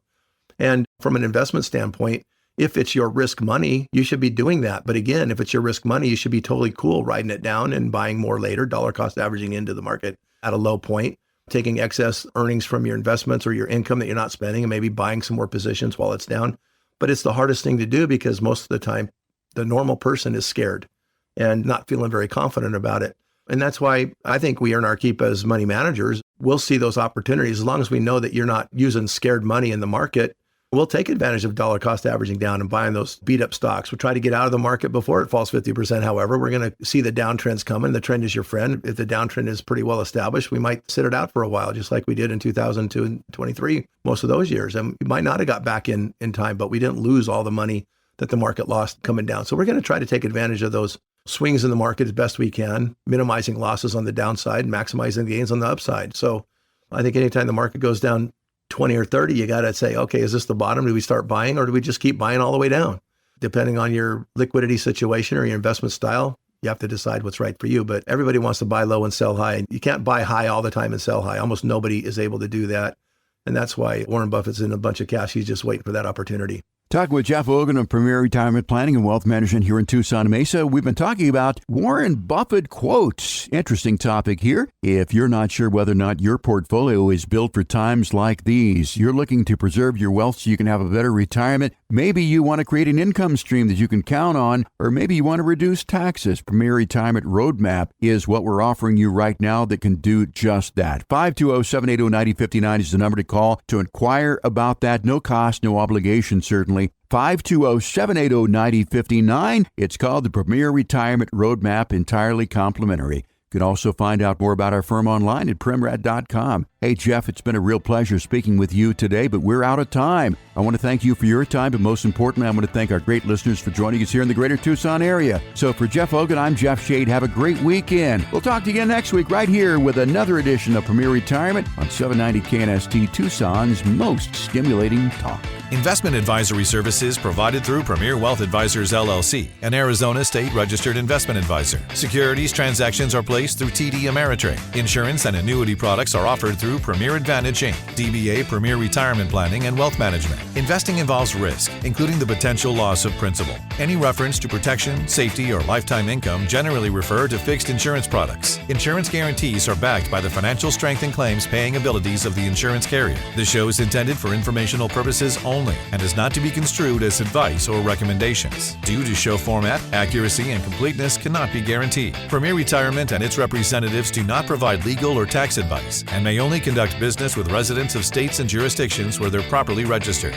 And from an investment standpoint, if it's your risk money, you should be doing that. But again, if it's your risk money, you should be totally cool riding it down and buying more later, dollar cost averaging into the market at a low point, taking excess earnings from your investments or your income that you're not spending and maybe buying some more positions while it's down. But it's the hardest thing to do because most of the time, the normal person is scared and not feeling very confident about it. And that's why I think we earn our keep as money managers. We'll see those opportunities as long as we know that you're not using scared money in the market. We'll take advantage of dollar cost averaging down and buying those beat up stocks. We'll try to get out of the market before it falls 50%. However, we're going to see the downtrends coming. The trend is your friend. If the downtrend is pretty well established, we might sit it out for a while, just like we did in 2002 and 23, most of those years. And we might not have got back in time, but we didn't lose all the money that the market lost coming down. So we're going to try to take advantage of those swings in the market as best we can, minimizing losses on the downside, maximizing gains on the upside. So I think anytime the market goes down 20 or 30, you got to say, okay, is this the bottom? Do we start buying or do we just keep buying all the way down? Depending on your liquidity situation or your investment style, you have to decide what's right for you. But everybody wants to buy low and sell high. You can't buy high all the time and sell high. Almost nobody is able to do that. And that's why Warren Buffett's in a bunch of cash. He's just waiting for that opportunity. Talking with Jeff Hogan of Premier Retirement Planning and Wealth Management here in Tucson, Mesa. We've been talking about Warren Buffett quotes. Interesting topic here. If you're not sure whether or not your portfolio is built for times like these, you're looking to preserve your wealth so you can have a better retirement. Maybe you want to create an income stream that you can count on, or maybe you want to reduce taxes. Premier Retirement Roadmap is what we're offering you right now that can do just that. 520-780-9059 is the number to call to inquire about that. No cost, no obligation, certainly. 520-780-9059. It's called the Premier Retirement Roadmap, entirely complimentary. You can also find out more about our firm online at primrad.com. Hey, Jeff, it's been a real pleasure speaking with you today, but we're out of time. I want to thank you for your time, but most importantly, I want to thank our great listeners for joining us here in the greater Tucson area. So for Jeff Hogan, I'm Jeff Shade. Have a great weekend. We'll talk to you again next week right here with another edition of Premier Retirement on 790 KNST, Tucson's most stimulating talk. Investment advisory services provided through Premier Wealth Advisors, LLC, an Arizona state-registered investment advisor. Securities transactions are placed through TD Ameritrade. Insurance and annuity products are offered through through Premier Advantage Inc., DBA Premier Retirement Planning and Wealth Management. Investing involves risk, including the potential loss of principal. Any reference to protection, safety, or lifetime income generally refer to fixed insurance products. Insurance guarantees are backed by the financial strength and claims paying abilities of the insurance carrier. The show is intended for informational purposes only and is not to be construed as advice or recommendations. Due to show format, accuracy, and completeness cannot be guaranteed. Premier Retirement and its representatives do not provide legal or tax advice and may only conduct business with residents of states and jurisdictions where they're properly registered.